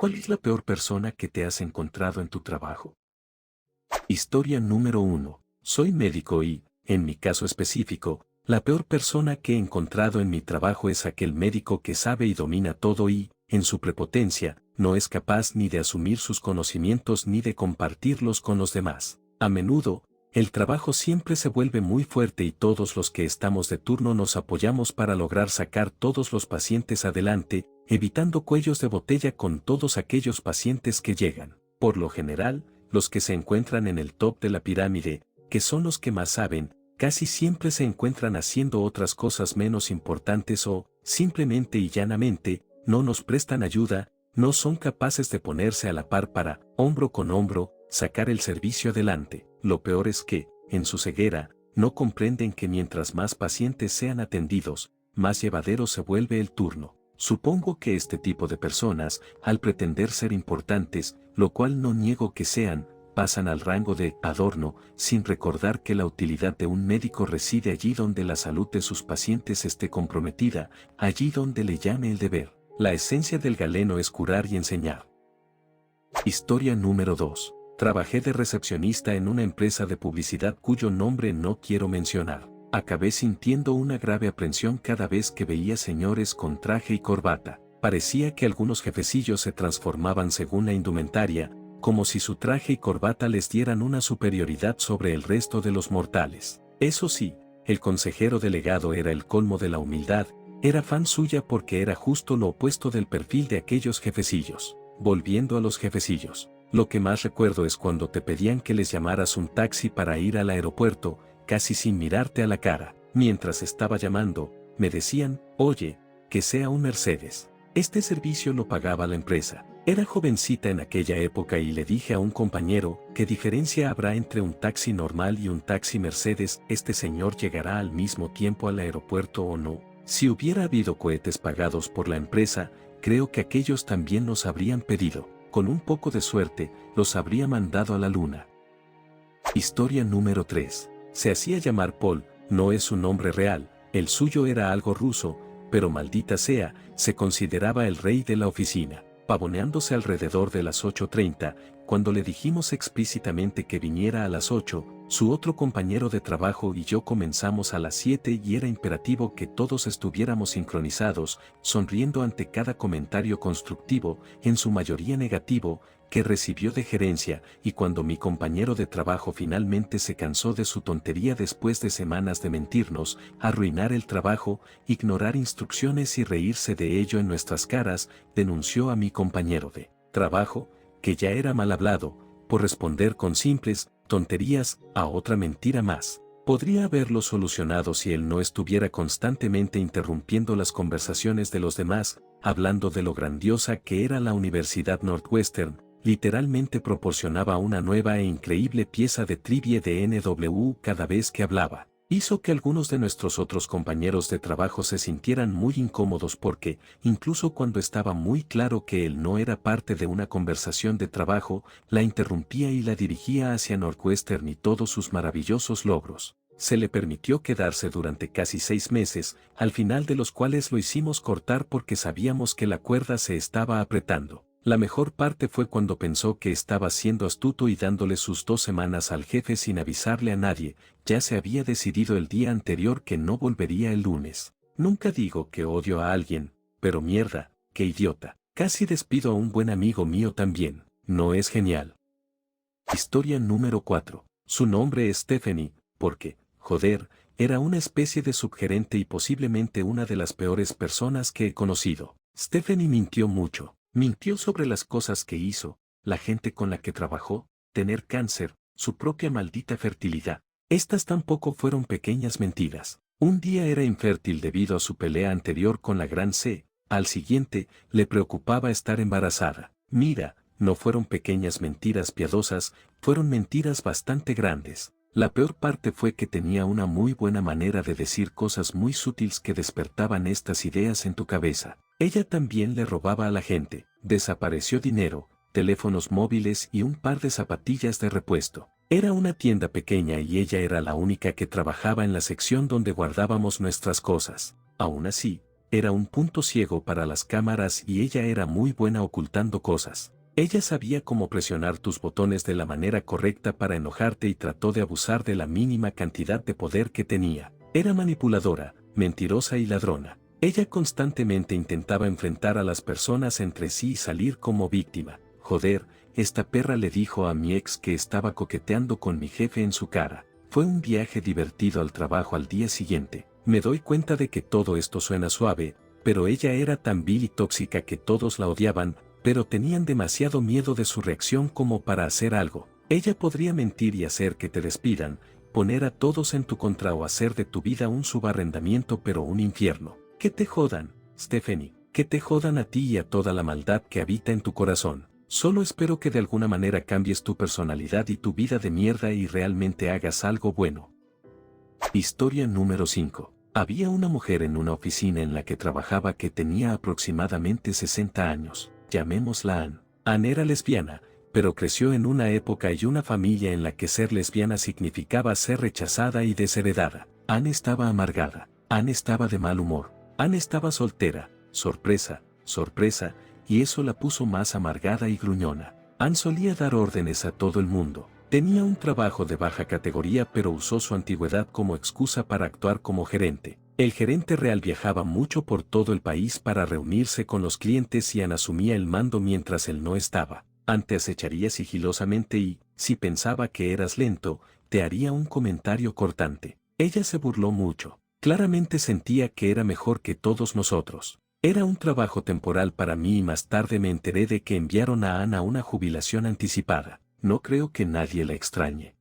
¿Cuál es la peor persona que te has encontrado en tu trabajo? Historia número 1. Soy médico y, en mi caso específico, la peor persona que he encontrado en mi trabajo es aquel médico que sabe y domina todo y, en su prepotencia, no es capaz ni de asumir sus conocimientos ni de compartirlos con los demás. A menudo, el trabajo siempre se vuelve muy fuerte y todos los que estamos de turno nos apoyamos para lograr sacar todos los pacientes adelante, evitando cuellos de botella con todos aquellos pacientes que llegan. Por lo general, los que se encuentran en el top de la pirámide, que son los que más saben, casi siempre se encuentran haciendo otras cosas menos importantes o, simplemente y llanamente, no nos prestan ayuda, no son capaces de ponerse a la par para, hombro con hombro, sacar el servicio adelante. Lo peor es que, en su ceguera, no comprenden que mientras más pacientes sean atendidos, más llevadero se vuelve el turno. Supongo que este tipo de personas, al pretender ser importantes, lo cual no niego que sean, pasan al rango de adorno, sin recordar que la utilidad de un médico reside allí donde la salud de sus pacientes esté comprometida, allí donde le llame el deber. La esencia del galeno es curar y enseñar. Historia número 2. Trabajé de recepcionista en una empresa de publicidad cuyo nombre no quiero mencionar. Acabé sintiendo una grave aprensión cada vez que veía señores con traje y corbata. Parecía que algunos jefecillos se transformaban según la indumentaria, como si su traje y corbata les dieran una superioridad sobre el resto de los mortales. Eso sí, el consejero delegado era el colmo de la humildad, era fan suya porque era justo lo opuesto del perfil de aquellos jefecillos. Volviendo a los jefecillos, lo que más recuerdo es cuando te pedían que les llamaras un taxi para ir al aeropuerto, casi sin mirarte a la cara. Mientras estaba llamando, me decían, oye, que sea un Mercedes. Este servicio lo pagaba la empresa. Era jovencita en aquella época y le dije a un compañero, ¿qué diferencia habrá entre un taxi normal y un taxi Mercedes? ¿Este señor llegará al mismo tiempo al aeropuerto o no? Si hubiera habido cohetes pagados por la empresa, creo que aquellos también los habrían pedido. Con un poco de suerte, los habría mandado a la luna. Historia número 3. Se hacía llamar Paul, no es su nombre real, el suyo era algo ruso, pero maldita sea, se consideraba el rey de la oficina. Pavoneándose alrededor de las 8:30, cuando le dijimos explícitamente que viniera a las 8, su otro compañero de trabajo y yo comenzamos a las 7 y era imperativo que todos estuviéramos sincronizados, sonriendo ante cada comentario constructivo, en su mayoría negativo, que recibió de gerencia, y cuando mi compañero de trabajo finalmente se cansó de su tontería después de semanas de mentirnos, arruinar el trabajo, ignorar instrucciones y reírse de ello en nuestras caras, denunció a mi compañero de trabajo, que ya era mal hablado, por responder con simples tonterías a otra mentira más. Podría haberlo solucionado si él no estuviera constantemente interrumpiendo las conversaciones de los demás, hablando de lo grandiosa que era la Universidad Northwestern. Literalmente proporcionaba una nueva e increíble pieza de trivia de NW cada vez que hablaba. Hizo que algunos de nuestros otros compañeros de trabajo se sintieran muy incómodos porque, incluso cuando estaba muy claro que él no era parte de una conversación de trabajo, la interrumpía y la dirigía hacia Northwestern y todos sus maravillosos logros. Se le permitió quedarse durante casi 6 meses, al final de los cuales lo hicimos cortar porque sabíamos que la cuerda se estaba apretando. La mejor parte fue cuando pensó que estaba siendo astuto y dándole sus 2 semanas al jefe sin avisarle a nadie, ya se había decidido el día anterior que no volvería el lunes. Nunca digo que odio a alguien, pero mierda, qué idiota. Casi despido a un buen amigo mío también, ¿no es genial? Historia número 4. Su nombre es Stephanie, porque, joder, era una especie de subgerente y posiblemente una de las peores personas que he conocido. Stephanie mintió mucho. Mintió sobre las cosas que hizo, la gente con la que trabajó, tener cáncer, su propia maldita fertilidad. Estas tampoco fueron pequeñas mentiras. Un día era infértil debido a su pelea anterior con la gran C, al siguiente, le preocupaba estar embarazada. Mira, no fueron pequeñas mentiras piadosas, fueron mentiras bastante grandes. La peor parte fue que tenía una muy buena manera de decir cosas muy sutiles que despertaban estas ideas en tu cabeza. Ella también le robaba a la gente, desapareció dinero, teléfonos móviles y un par de zapatillas de repuesto. Era una tienda pequeña y ella era la única que trabajaba en la sección donde guardábamos nuestras cosas. Aún así, era un punto ciego para las cámaras y ella era muy buena ocultando cosas. Ella sabía cómo presionar tus botones de la manera correcta para enojarte y trató de abusar de la mínima cantidad de poder que tenía. Era manipuladora, mentirosa y ladrona. Ella constantemente intentaba enfrentar a las personas entre sí y salir como víctima. Joder, esta perra le dijo a mi ex que estaba coqueteando con mi jefe en su cara. Fue un viaje divertido al trabajo al día siguiente. Me doy cuenta de que todo esto suena suave, pero ella era tan vil y tóxica que todos la odiaban, pero tenían demasiado miedo de su reacción como para hacer algo. Ella podría mentir y hacer que te despidan, poner a todos en tu contra o hacer de tu vida un subarrendamiento pero un infierno. Que te jodan, Stephanie, que te jodan a ti y a toda la maldad que habita en tu corazón. Solo espero que de alguna manera cambies tu personalidad y tu vida de mierda y realmente hagas algo bueno. Historia número 5. Había una mujer en una oficina en la que trabajaba que tenía aproximadamente 60 años. Llamémosla Ann. Ann era lesbiana, pero creció en una época y una familia en la que ser lesbiana significaba ser rechazada y desheredada. Ann estaba amargada. Ann estaba de mal humor. Ann estaba soltera. Sorpresa, sorpresa, y eso la puso más amargada y gruñona. Ann solía dar órdenes a todo el mundo. Tenía un trabajo de baja categoría pero usó su antigüedad como excusa para actuar como gerente. El gerente real viajaba mucho por todo el país para reunirse con los clientes y Ann asumía el mando mientras él no estaba. Ann te acecharía sigilosamente y, si pensaba que eras lento, te haría un comentario cortante. Ella se burló mucho. Claramente sentía que era mejor que todos nosotros. Era un trabajo temporal para mí y más tarde me enteré de que enviaron a Ann a una jubilación anticipada. No creo que nadie la extrañe.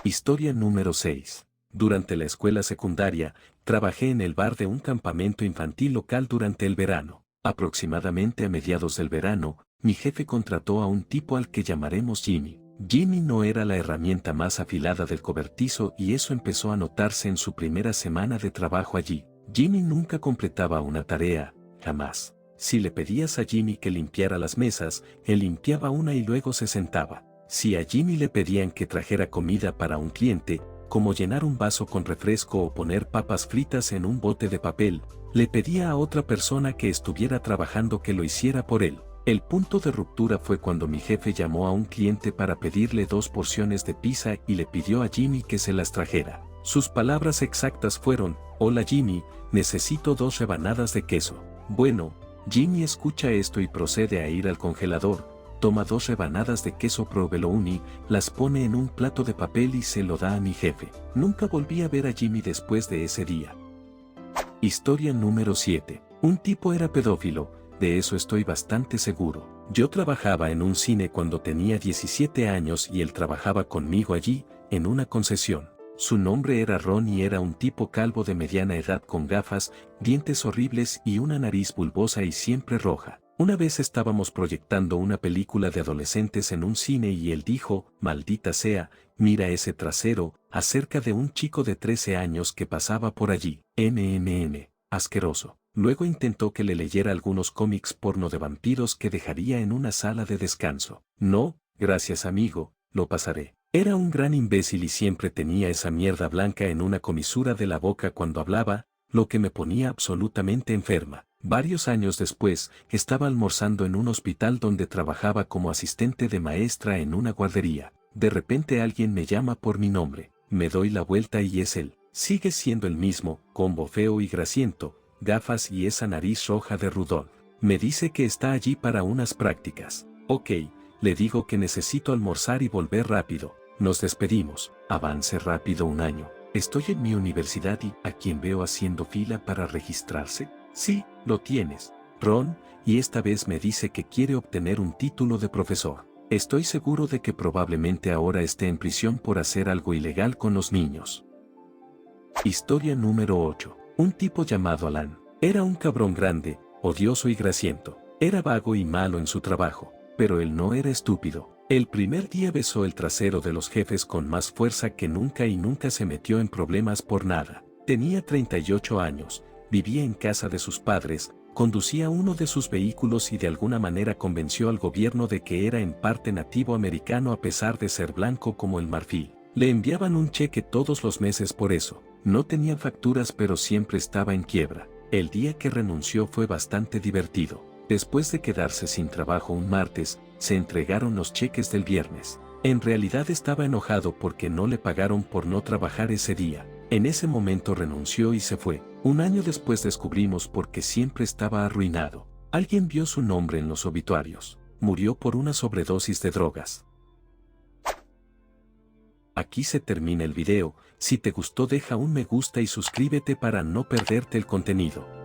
Historia número 6. Durante la escuela secundaria, trabajé en el bar de un campamento infantil local durante el verano. Aproximadamente a mediados del verano, mi jefe contrató a un tipo al que llamaremos Jimmy. Jimmy no era la herramienta más afilada del cobertizo y eso empezó a notarse en su primera semana de trabajo allí. Jimmy nunca completaba una tarea, jamás. Si le pedías a Jimmy que limpiara las mesas, él limpiaba una y luego se sentaba. Si a Jimmy le pedían que trajera comida para un cliente, como llenar un vaso con refresco o poner papas fritas en un bote de papel, le pedía a otra persona que estuviera trabajando que lo hiciera por él. El punto de ruptura fue cuando mi jefe llamó a un cliente para pedirle 2 porciones de pizza y le pidió a Jimmy que se las trajera. Sus palabras exactas fueron: «Hola Jimmy, necesito 2 rebanadas de queso». Bueno, Jimmy escucha esto y procede a ir al congelador, toma 2 rebanadas de queso provolone, las pone en un plato de papel y se lo da a mi jefe. Nunca volví a ver a Jimmy después de ese día. Historia número 7. Un tipo era pedófilo, de eso estoy bastante seguro. Yo trabajaba en un cine cuando tenía 17 años y él trabajaba conmigo allí, en una concesión. Su nombre era Ron y era un tipo calvo de mediana edad con gafas, dientes horribles y una nariz bulbosa y siempre roja. Una vez estábamos proyectando una película de adolescentes en un cine y él dijo: «Maldita sea, mira ese trasero», acerca de un chico de 13 años que pasaba por allí. Asqueroso. Luego intentó que le leyera algunos cómics porno de vampiros que dejaría en una sala de descanso. «No, gracias amigo, lo pasaré». Era un gran imbécil y siempre tenía esa mierda blanca en una comisura de la boca cuando hablaba, lo que me ponía absolutamente enferma. Varios años después, estaba almorzando en un hospital donde trabajaba como asistente de maestra en una guardería. De repente alguien me llama por mi nombre. Me doy la vuelta y es él. Sigue siendo el mismo, combo feo y grasiento, gafas y esa nariz roja de Rudolph. Me dice que está allí para unas prácticas. Ok, le digo que necesito almorzar y volver rápido. Nos despedimos. Avance rápido un año. Estoy en mi universidad y ¿a quién veo haciendo fila para registrarse? Sí, lo tienes, Ron, y esta vez me dice que quiere obtener un título de profesor. Estoy seguro de que probablemente ahora esté en prisión por hacer algo ilegal con los niños. Historia número 8. Un tipo llamado Alan. Era un cabrón grande, odioso y grasiento. Era vago y malo en su trabajo, pero él no era estúpido. El primer día besó el trasero de los jefes con más fuerza que nunca y nunca se metió en problemas por nada. Tenía 38 años, vivía en casa de sus padres, conducía uno de sus vehículos y de alguna manera convenció al gobierno de que era en parte nativo americano a pesar de ser blanco como el marfil. Le enviaban un cheque todos los meses por eso. No tenía facturas pero siempre estaba en quiebra. El día que renunció fue bastante divertido. Después de quedarse sin trabajo un martes, se entregaron los cheques del viernes. En realidad estaba enojado porque no le pagaron por no trabajar ese día. En ese momento renunció y se fue. Un año después descubrimos por qué siempre estaba arruinado. Alguien vio su nombre en los obituarios. Murió por una sobredosis de drogas. Aquí se termina el video. Si te gustó deja un me gusta y suscríbete para no perderte el contenido.